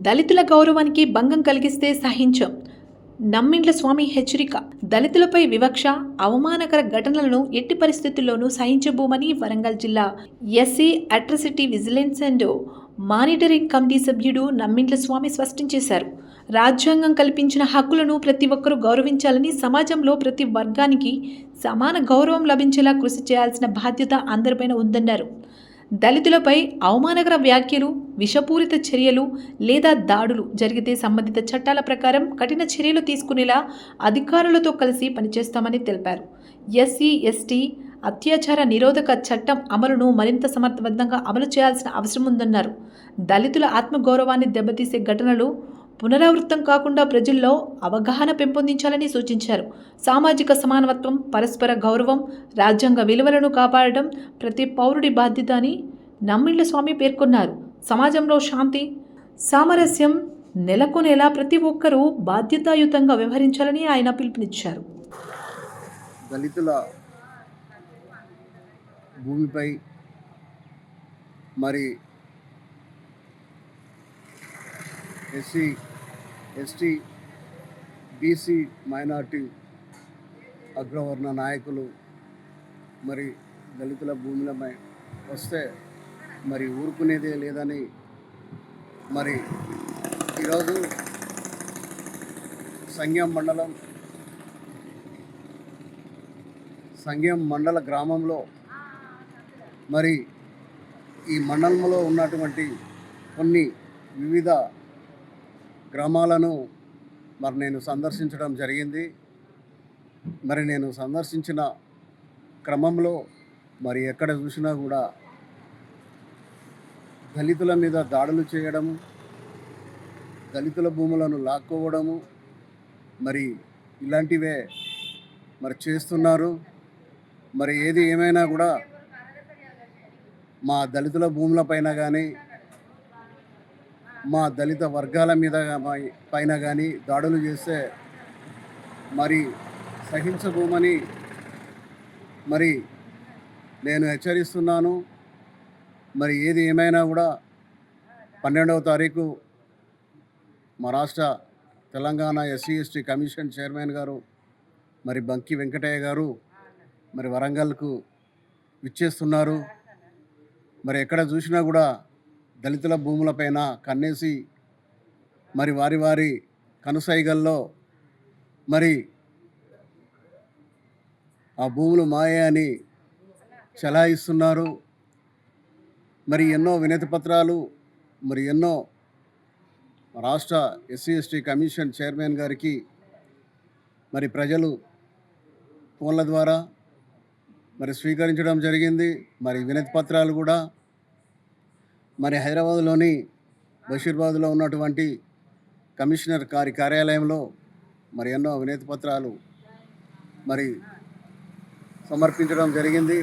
దళితుల గౌరవానికి భంగం కలిగిస్తే సహించం. నమ్మిండ్ల స్వామి హెచ్చరిక. దళితులపై వివక్ష, అవమానకర ఘటనలను ఎట్టి పరిస్థితుల్లోనూ సహించబోమని వరంగల్ జిల్లా SC atrocity vigilance and monitoring committee సభ్యుడు నమ్మిండ్ల స్వామి స్పష్టం చేశారు. రాజ్యాంగం కల్పించిన హక్కులను ప్రతి ఒక్కరూ గౌరవించాలని, సమాజంలో ప్రతి వర్గానికి సమాన గౌరవం లభించేలా కృషి చేయాల్సిన బాధ్యత అందరిపైన ఉందన్నారు. దళితులపై అవమానకర వ్యాఖ్యలు, విషపూరిత చర్యలు లేదా దాడులు జరిగితే సంబంధిత చట్టాల ప్రకారం కఠిన చర్యలు తీసుకునేలా అధికారులతో కలిసి పనిచేస్తామని తెలిపారు. ఎస్సీ, ఎస్టీ అత్యాచార నిరోధక చట్టం అమలును మరింత సమర్థవంతంగా అమలు చేయాల్సిన అవసరం ఉందన్నారు. దళితుల ఆత్మగౌరవాన్ని దెబ్బతీసే ఘటనలు పునరావృతం కాకుండా ప్రజల్లో అవగాహన పెంపొందించాలని సూచించారు. సామాజిక సమానత్వం, పరస్పర గౌరవం, రాజ్యాంగ విలువలను కాపాడడం ప్రతి పౌరుడి బాధ్యత అని నమ్మిండ్ల స్వామి పేర్కొన్నారు. సమాజంలో శాంతి, సామరస్యం నెలకొనేలా ప్రతి ఒక్కరూ బాధ్యతాయుతంగా వ్యవహరించాలని ఆయన పిలుపునిచ్చారు. దళితుల భూమిపై మరి ఎస్సీ, ఎస్టీ, బీసీ, మైనార్టీ అగ్రవర్ణ నాయకులు మరి దళితుల భూములపై వస్తే మరి ఊరుకునేదే లేదని మరి ఈరోజు సంగెం మండల గ్రామంలో మరి ఈ మండలంలో ఉన్నటువంటి కొన్ని వివిధ గ్రామాలను మరి నేను సందర్శించడం జరిగింది. మరి నేను సందర్శించిన క్రమంలో మరి ఎక్కడ చూసినా కూడా దళితుల మీద దాడులు చేయడము, దళితుల భూములను లాక్కోవడము మరి ఇలాంటివే మరి చేస్తున్నారు. మరి ఏది ఏమైనా కూడా మా దళితుల భూములపైన కానీ, మా దళిత వర్గాల మీద పైన కానీ దాడులు చేస్తే మరి సహించబోమని మరి నేను హెచ్చరిస్తున్నాను. మరి ఏది ఏమైనా కూడా 12వ తారీఖు మా రాష్ట్ర Telangana SC ST commission chairman గారు మరి బంకి వెంకటయ్య గారు మరి వరంగల్కు విచ్చేస్తున్నారు. మరి ఎక్కడ చూసినా కూడా దళితుల భూములపైన కన్నేసి మరి వారి కనుసైగల్లో మరి ఆ భూములు మాయే అని చలాయిస్తున్నారు. మరి ఎన్నో వినతి పత్రాలు మరి ఎన్నో రాష్ట్ర ఎస్సీ ఎస్టీ కమిషన్ చైర్మన్ గారికి మరి ప్రజలు ఫోన్ల ద్వారా మరి స్వీకరించడం జరిగింది. మరి వినతి పత్రాలు కూడా మరి హైదరాబాద్లోని బషీర్బాద్లో ఉన్నటువంటి కమిషనర్ కార్యాలయంలో మరి ఎన్నో వినతి పత్రాలు మరి సమర్పించడం జరిగింది.